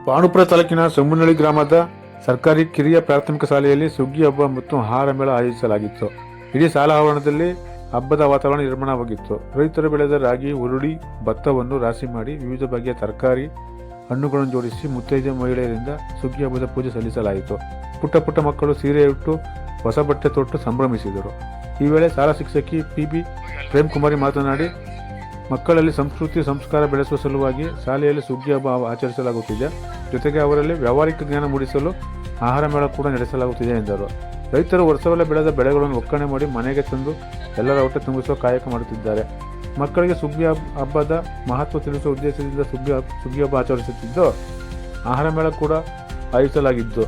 ಪಾಂಡುಪುರ ತಾಲೂಕಿನ ಸೊಮ್ಮನಹಳ್ಳಿ ಗ್ರಾಮದ ಸರ್ಕಾರಿ ಕಿರಿಯ ಪ್ರಾಥಮಿಕ ಶಾಲೆಯಲ್ಲಿ ಸುಗ್ಗಿ ಹಬ್ಬ ಮತ್ತು ಆಹಾರ ಮೇಳ ಆಯೋಜಿಸಲಾಗಿತ್ತು. ಇಡೀ ಶಾಲಾ ಆವರಣದಲ್ಲಿ ಹಬ್ಬದ ವಾತಾವರಣ ನಿರ್ಮಾಣವಾಗಿತ್ತು. ರೈತರು ಬೆಳೆದ ರಾಗಿ, ಹುರುಳಿ, ಭತ್ತವನ್ನು ರಾಶಿ ಮಾಡಿ ವಿವಿಧ ಬಗೆಯ ತರಕಾರಿ, ಹಣ್ಣುಗಳನ್ನು ಜೋಡಿಸಿ ಮುತ್ತೈದೆ ಮಹಿಳೆಯರಿಂದ ಸುಗ್ಗಿ ಹಬ್ಬದ ಪೂಜೆ ಸಲ್ಲಿಸಲಾಯಿತು. ಪುಟ್ಟ ಪುಟ್ಟ ಮಕ್ಕಳು ಸೀರೆ ಉಟ್ಟು ಹೊಸ ಬಟ್ಟೆ ತೊಟ್ಟು ಸಂಭ್ರಮಿಸಿದರು. ಈ ವೇಳೆ ಶಾಲಾ ಶಿಕ್ಷಕಿ ಪಿ.ಬಿ. ಪ್ರೇಮ್ಕುಮಾರಿ ಮಾತನಾಡಿ, ಮಕ್ಕಳಲ್ಲಿ ಸಂಸ್ಕೃತಿ ಸಂಸ್ಕಾರ ಬೆಳೆಸುವ ಸಲುವಾಗಿ ಶಾಲೆಯಲ್ಲಿ ಸುಗ್ಗಿ ಹಬ್ಬ ಆಚರಿಸಲಾಗುತ್ತಿದೆ. ಜೊತೆಗೆ ಅವರಲ್ಲಿ ವ್ಯಾವಹಾರಿಕ ಜ್ಞಾನ ಮೂಡಿಸಲು ಆಹಾರ ಮೇಳ ಕೂಡ ನಡೆಸಲಾಗುತ್ತಿದೆ ಎಂದರು. ರೈತರು ವರ್ಷವೆಲ್ಲ ಬೆಳೆದ ಬೆಳೆಗಳನ್ನು ಒಕ್ಕಣೆ ಮಾಡಿ ಮನೆಗೆ ತಂದು ಎಲ್ಲರ ಹೊಟ್ಟೆ ತುಂಬಿಸುವ ಕಾಯಕ ಮಾಡುತ್ತಿದ್ದಾರೆ. ಮಕ್ಕಳಿಗೆ ಸುಗ್ಗಿ ಹಬ್ಬದ ಮಹತ್ವ ತಿಳಿಸುವ ಉದ್ದೇಶದಿಂದ ಸುಗ್ಗಿ ಹಬ್ಬ ಆಚರಿಸುತ್ತಿದ್ದು, ಆಹಾರ ಮೇಳ ಕೂಡ ಆಯೋಜಿಸಲಾಗಿದ್ದು,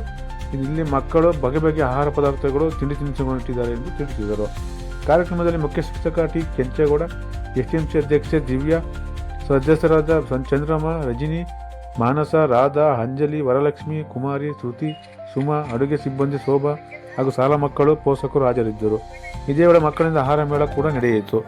ಇಲ್ಲಿ ಮಕ್ಕಳು ಬಗೆ ಬಗೆಯ ಆಹಾರ ಪದಾರ್ಥಗಳು, ತಿಂಡಿ ತಿನಿಸುಗಳನ್ನು ಇಟ್ಟಿದ್ದಾರೆ ಎಂದು ತಿಳಿಸಿದರು. ಕಾರ್ಯಕ್ರಮದಲ್ಲಿ ಮುಖ್ಯ ಶಿಕ್ಷಕ ಟಿ. ಕೆಂಚೇಗೌಡ, ಎಸ್ಟಿಎಂಸಿ ಅಧ್ಯಕ್ಷೆ ದಿವ್ಯಾ, ಸದಸ್ಯರಾದ ಚಂದ್ರಮ್ಮ, ರಜಿನಿ, ಮಾನಸ, ರಾಧಾ, ಅಂಜಲಿ, ವರಲಕ್ಷ್ಮಿ, ಕುಮಾರಿ, ಶ್ರುತಿ, ಸುಮಾ, ಅಡುಗೆ ಸಿಬ್ಬಂದಿ ಶೋಭಾ ಹಾಗೂ ಶಾಲಾ ಮಕ್ಕಳು, ಪೋಷಕರು ಹಾಜರಿದ್ದರು. ಇದೇ ವೇಳೆ ಮಕ್ಕಳಿಂದ ಆಹಾರ ಮೇಳ ಕೂಡ ನಡೆಯಿತು.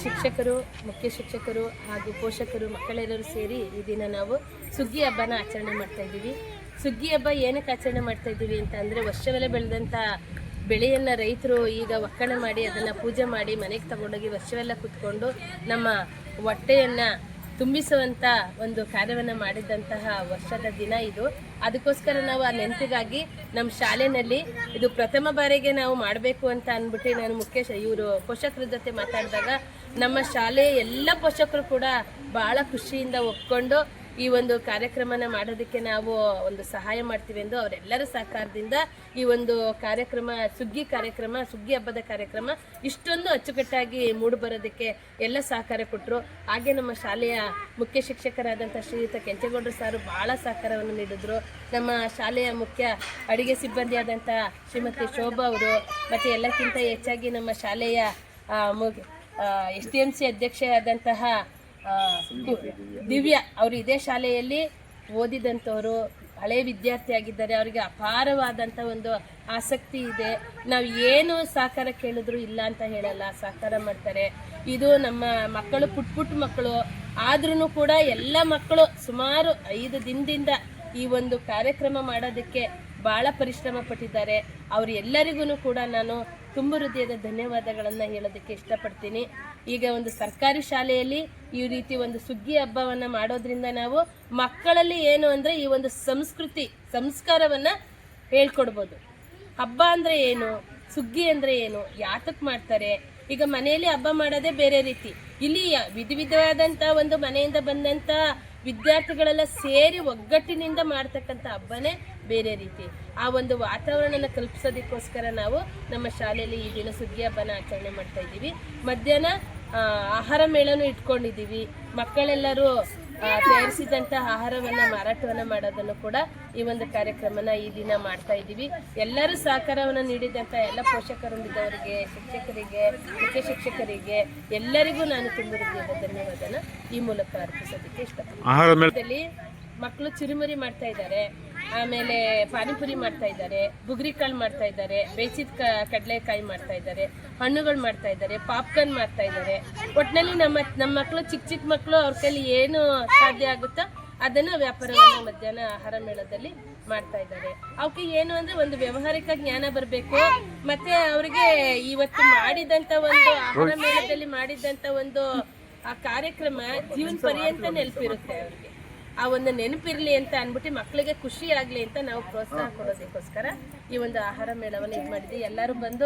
ಶಿಕ್ಷಕರು, ಮುಖ್ಯ ಶಿಕ್ಷಕರು ಹಾಗೂ ಪೋಷಕರು, ಮಕ್ಕಳೆಲ್ಲರೂ ಸೇರಿ ಈ ದಿನ ನಾವು ಸುಗ್ಗಿ ಹಬ್ಬನ ಆಚರಣೆ ಮಾಡ್ತಾ ಇದ್ದೀವಿ. ಸುಗ್ಗಿ ಹಬ್ಬ ಏನಕ್ಕೆ ಆಚರಣೆ ಮಾಡ್ತಾ ಇದ್ದೀವಿ ಅಂತ ಅಂದರೆ, ವರ್ಷವೆಲ್ಲ ಬೆಳೆದಂಥ ಬೆಳೆಯನ್ನು ರೈತರು ಈಗ ಒಕ್ಕಣೆ ಮಾಡಿ ಅದನ್ನು ಪೂಜೆ ಮಾಡಿ ಮನೆಗೆ ತಗೊಂಡೋಗಿ ವರ್ಷವೆಲ್ಲ ಕೂತ್ಕೊಂಡು ನಮ್ಮ ಹೊಟ್ಟೆಯನ್ನು ತುಂಬಿಸುವಂಥ ಒಂದು ಕಾರ್ಯವನ್ನು ಮಾಡಿದಂತಹ ವರ್ಷದ ದಿನ ಇದು. ಅದಕ್ಕೋಸ್ಕರ ನಾವು ಆ ನೆನಪಿಗಾಗಿ ನಮ್ಮ ಶಾಲೆಯಲ್ಲಿ ಇದು ಪ್ರಥಮ ಬಾರಿಗೆ ನಾವು ಮಾಡಬೇಕು ಅಂತ ಅಂದ್ಬಿಟ್ಟು ನಾನು ಇವರು ಪೋಷಕರ ಜೊತೆ ಮಾತಾಡಿದಾಗ ನಮ್ಮ ಶಾಲೆಯ ಎಲ್ಲ ಪೋಷಕರು ಕೂಡ ಭಾಳ ಖುಷಿಯಿಂದ ಒಪ್ಕೊಂಡು ಈ ಒಂದು ಕಾರ್ಯಕ್ರಮನ ಮಾಡೋದಕ್ಕೆ ನಾವು ಒಂದು ಸಹಾಯ ಮಾಡ್ತೀವಿ ಎಂದು ಅವರೆಲ್ಲರ ಸಹಕಾರದಿಂದ ಈ ಒಂದು ಕಾರ್ಯಕ್ರಮ, ಸುಗ್ಗಿ ಹಬ್ಬದ ಕಾರ್ಯಕ್ರಮ ಇಷ್ಟೊಂದು ಅಚ್ಚುಕಟ್ಟಾಗಿ ಮೂಡಿಬರೋದಕ್ಕೆ ಎಲ್ಲ ಸಹಕಾರ ಕೊಟ್ಟರು. ಹಾಗೆ ನಮ್ಮ ಶಾಲೆಯ ಮುಖ್ಯ ಶಿಕ್ಷಕರಾದಂಥ ಶ್ರೀಯುತ ಕೆಂಚೇಗೌಡರು ಸಾರು ಭಾಳ ಸಹಕಾರವನ್ನು ನೀಡಿದ್ರು. ನಮ್ಮ ಶಾಲೆಯ ಮುಖ್ಯ ಅಡುಗೆ ಸಿಬ್ಬಂದಿಯಾದಂಥ ಶ್ರೀಮತಿ ಶೋಭಾ ಅವರು, ಮತ್ತು ಎಲ್ಲಕ್ಕಿಂತ ಹೆಚ್ಚಾಗಿ ನಮ್ಮ ಶಾಲೆಯ STMC ಅಧ್ಯಕ್ಷೆಯಾದಂತಹ ದಿವ್ಯಾ ಅವರು ಇದೇ ಶಾಲೆಯಲ್ಲಿ ಓದಿದಂಥವರು, ಹಳೆಯ ವಿದ್ಯಾರ್ಥಿ ಆಗಿದ್ದಾರೆ. ಅವರಿಗೆ ಅಪಾರವಾದಂಥ ಒಂದು ಆಸಕ್ತಿ ಇದೆ. ನಾವು ಏನು ಸಹಕಾರ ಕೇಳಿದ್ರು ಇಲ್ಲ ಅಂತ ಹೇಳಲ್ಲ, ಸಹಕಾರ ಮಾಡ್ತಾರೆ. ಇದು ನಮ್ಮ ಮಕ್ಕಳು ಪುಟ್ಟ ಮಕ್ಕಳು ಆದ್ರೂ ಕೂಡ ಎಲ್ಲ ಮಕ್ಕಳು ಸುಮಾರು 5 ದಿನದಿಂದ ಈ ಒಂದು ಕಾರ್ಯಕ್ರಮ ಮಾಡೋದಕ್ಕೆ ಭಾಳ ಪರಿಶ್ರಮ ಪಟ್ಟಿದ್ದಾರೆ. ಅವರು ಎಲ್ಲರಿಗೂ ಕೂಡ ನಾನು ತುಂಬ ಹೃದಯದ ಧನ್ಯವಾದಗಳನ್ನು ಹೇಳೋದಕ್ಕೆ ಇಷ್ಟಪಡ್ತೀನಿ. ಈಗ ಒಂದು ಸರ್ಕಾರಿ ಶಾಲೆಯಲ್ಲಿ ಈ ರೀತಿ ಒಂದು ಸುಗ್ಗಿ ಹಬ್ಬವನ್ನು ಮಾಡೋದ್ರಿಂದ ನಾವು ಮಕ್ಕಳಲ್ಲಿ ಏನು ಅಂದರೆ ಈ ಒಂದು ಸಂಸ್ಕಾರವನ್ನು ಹೇಳ್ಕೊಡ್ಬೋದು. ಹಬ್ಬ ಅಂದರೆ ಏನು, ಸುಗ್ಗಿ ಅಂದರೆ ಏನು, ಯಾತಕ್ಕೆ ಮಾಡ್ತಾರೆ. ಈಗ ಮನೆಯಲ್ಲಿ ಹಬ್ಬ ಮಾಡೋದೇ ಬೇರೆ ರೀತಿ, ಇಲ್ಲಿ ವಿಧವಾದಂಥ ಒಂದು ಮನೆಯಿಂದ ಬಂದಂಥ ವಿದ್ಯಾರ್ಥಿಗಳೆಲ್ಲ ಸೇರಿ ಒಗ್ಗಟ್ಟಿನಿಂದ ಮಾಡ್ತಕ್ಕಂಥ ಹಬ್ಬನೇ ಬೇರೆ ರೀತಿ. ಆ ಒಂದು ವಾತಾವರಣನ ಕಲ್ಪಿಸೋದಕ್ಕೋಸ್ಕರ ನಾವು ನಮ್ಮ ಶಾಲೆಯಲ್ಲಿ ಈ ದಿನ ಸುಗ್ಗಿ ಹಬ್ಬನ ಆಚರಣೆ ಮಾಡ್ತಾ ಇದ್ದೀವಿ. ಮಧ್ಯಾಹ್ನ ಆಹಾರ ಮೇಳನೂ ಇಟ್ಕೊಂಡಿದ್ದೀವಿ. ಮಕ್ಕಳೆಲ್ಲರೂ ತಯಾರಿಸಿದಂಥ ಆಹಾರವನ್ನು ಮಾರಾಟವನ್ನು ಮಾಡೋದನ್ನು ಕೂಡ ಈ ಒಂದು ಕಾರ್ಯಕ್ರಮನ ಈ ದಿನ ಮಾಡ್ತಾ ಇದ್ದೀವಿ. ಎಲ್ಲರೂ ಸಹಕಾರವನ್ನು ನೀಡಿದಂಥ ಎಲ್ಲ ಪೋಷಕರೊಂದಿದ್ದವರಿಗೆ, ಶಿಕ್ಷಕರಿಗೆ, ಮುಖ್ಯ ಶಿಕ್ಷಕರಿಗೆ ಎಲ್ಲರಿಗೂ ನಾನು ತುಂಬ ಹೃದಯದ ಧನ್ಯವಾದನ ಈ ಮೂಲಕ ಅರ್ಪಿಸೋದಕ್ಕೆ ಇಷ್ಟಪಡ್ತೀನಿ. ಮಕ್ಕಳು ಚುರುಮುರಿ ಮಾಡ್ತಾ ಇದ್ದಾರೆ, ಆಮೇಲೆ ಪಾನಿಪುರಿ ಮಾಡ್ತಾ ಇದ್ದಾರೆ, ಬುಗುರಿ ಕಾಳು ಮಾಡ್ತಾ ಇದ್ದಾರೆ, ಬೇಯಿಸಿದ ಕಡಲೆಕಾಯಿ ಮಾಡ್ತಾ ಇದ್ದಾರೆ, ಹಣ್ಣುಗಳು ಮಾಡ್ತಾ ಇದ್ದಾರೆ, ಪಾಪ್ಕಾರ್ನ್ ಮಾಡ್ತಾ ಇದ್ದಾರೆ. ಒಟ್ಟಿನಲ್ಲಿ ನಮ್ಮ ಮಕ್ಕಳು ಚಿಕ್ಕ ಮಕ್ಕಳು ಅವ್ರ ಕೈಲಿ ಏನು ಸಾಧ್ಯ ಆಗುತ್ತೋ ಅದನ್ನು ವ್ಯಾಪಾರವನ್ನು ಮಧ್ಯಾಹ್ನ ಆಹಾರ ಮೇಳದಲ್ಲಿ ಮಾಡ್ತಾ ಇದ್ದಾರೆ. ಅವಕ್ಕೆ ಏನು ಅಂದ್ರೆ ಒಂದು ವ್ಯವಹಾರಿಕ ಜ್ಞಾನ ಬರಬೇಕು, ಮತ್ತೆ ಅವರಿಗೆ ಇವತ್ತು ಮಾಡಿದಂತ ಒಂದು ಆಹಾರ ಮೇಳದಲ್ಲಿ ಮಾಡಿದಂತ ಒಂದು ಆ ಕಾರ್ಯಕ್ರಮ ಜೀವನ ಪರ್ಯಂತ ನೆನಪಿರುತ್ತೆ ಅವ್ರಿಗೆ. ಆ ಒಂದು ನೆನಪಿರ್ಲಿ ಅಂತ ಅಂದ್ಬಿಟ್ಟು ಮಕ್ಕಳಿಗೆ ಖುಷಿ ಆಗಲಿ ಅಂತ ನಾವು ಪ್ರೋತ್ಸಾಹ ಕೊಡೋದಕ್ಕೋಸ್ಕರ ಈ ಒಂದು ಆಹಾರ ಮೇಳವನ್ನು ಇದು ಮಾಡಿದ್ವಿ. ಎಲ್ಲರೂ ಬಂದು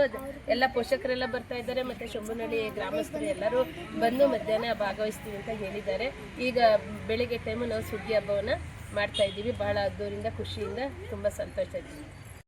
ಎಲ್ಲ ಪೋಷಕರೆಲ್ಲ ಬರ್ತಾ ಇದ್ದಾರೆ, ಮತ್ತು ಶಂಭುನಳ್ಳಿ ಗ್ರಾಮಸ್ಥರು ಎಲ್ಲರೂ ಬಂದು ಮಧ್ಯಾಹ್ನ ಭಾಗವಹಿಸ್ತೀವಿ ಅಂತ ಹೇಳಿದ್ದಾರೆ. ಈಗ ಬೆಳಿಗ್ಗೆ ಟೈಮು ನಾವು ಸುಗ್ಗಿ ಹಬ್ಬವನ್ನು ಮಾಡ್ತಾ ಇದ್ದೀವಿ. ಬಹಳ ಅದ್ದೂರಿಂದ ಖುಷಿಯಿಂದ ತುಂಬ ಸಂತೋಷ ಇದ್ದೀವಿ.